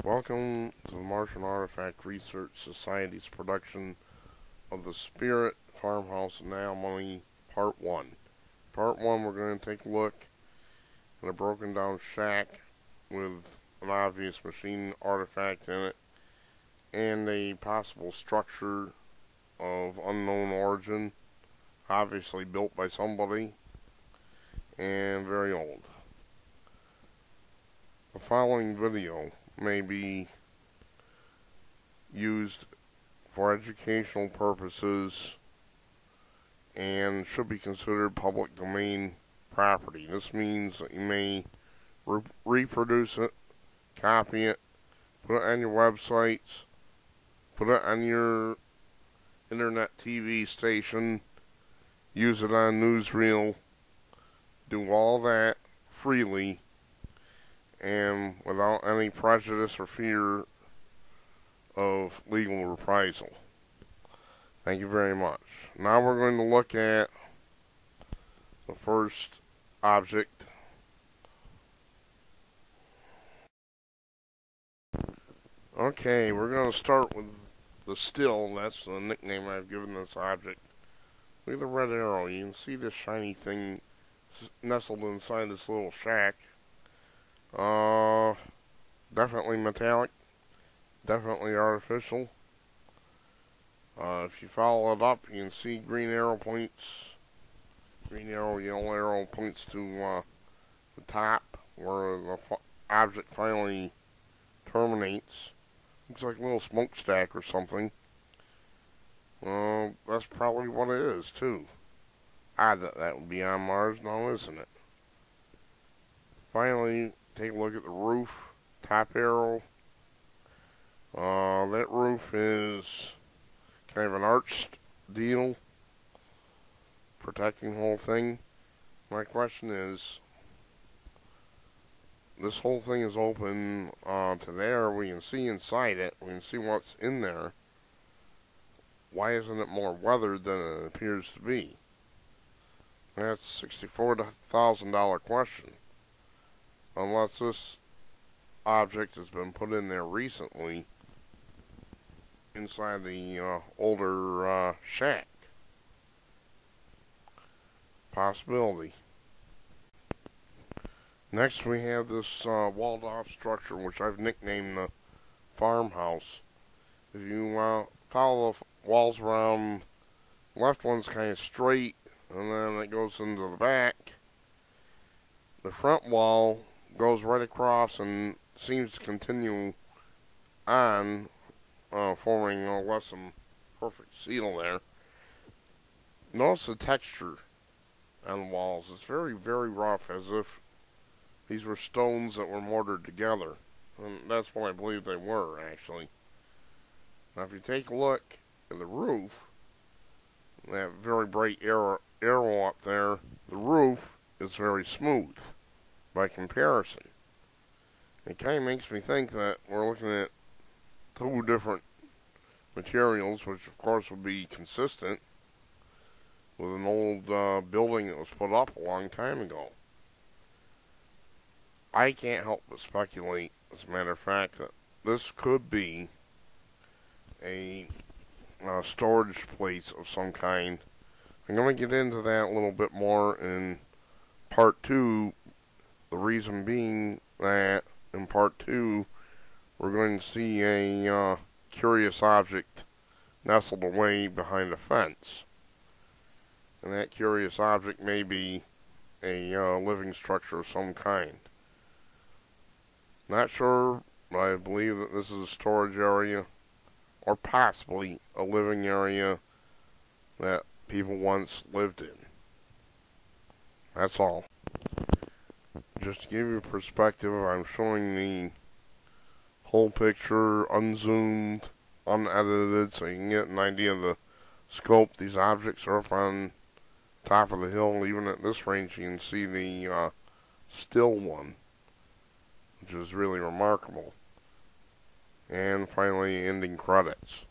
Welcome to the Martian Artifact Research Society's production of the Spirit Farmhouse Anomaly Part 1. Part 1, we're going to take a look at a broken down shack with an obvious machine artifact in it and a possible structure of unknown origin, obviously built by somebody and very old. The following video may be used for educational purposes and should be considered public domain property. This means that you may reproduce it, copy it, put it on your websites, put it on your internet TV station, use it on newsreel, do all that freely and without any prejudice or fear of legal reprisal. Thank you very much. Now we're going to look at the first object. Okay, we're going to start with the still. That's the nickname I've given this object. Look at the red arrow. You can see this shiny thing nestled inside this little shack. Definitely metallic, definitely artificial. If you follow it up, you can see green arrow points, green arrow, yellow arrow points to the top where the object finally terminates. Looks like a little smokestack or something. That's probably what it is, too. Odd that would be on Mars now, isn't it? Finally, take a look at the roof, top arrow. That roof is kind of an arched deal, protecting the whole thing. My question is, this whole thing is open to there. We can see inside it. We can see what's in there. Why isn't it more weathered than it appears to be? That's $64,000 question. Unless this object has been put in there recently inside the older shack. Possibility. Next we have this walled off structure, which I've nicknamed the farmhouse. If you follow the walls around, the left one's kind of straight and then it goes into the back. The front wall goes right across and seems to continue on, forming a less than perfect seal there. Notice the texture on the walls. It's very, very rough, as if these were stones that were mortared together. And that's what I believe they were, actually. Now, if you take a look at the roof, that very bright arrow up there, the roof is very smooth by comparison. It kind of makes me think that we're looking at two different materials, which of course would be consistent with an old building that was put up a long time ago. I can't help but speculate, as a matter of fact, that this could be a storage place of some kind. I'm going to get into that a little bit more in part 2, the reason being that in part 2 we're going to see a curious object nestled away behind a fence. And that curious object may be a living structure of some kind. Not sure, but I believe that this is a storage area, or possibly a living area that people once lived in. That's all. Just to give you perspective, I'm showing the whole picture unzoomed, unedited, so you can get an idea of the scope. These objects are up on top of the hill. Even at this range, you can see the still one, which is really remarkable. And finally, ending credits.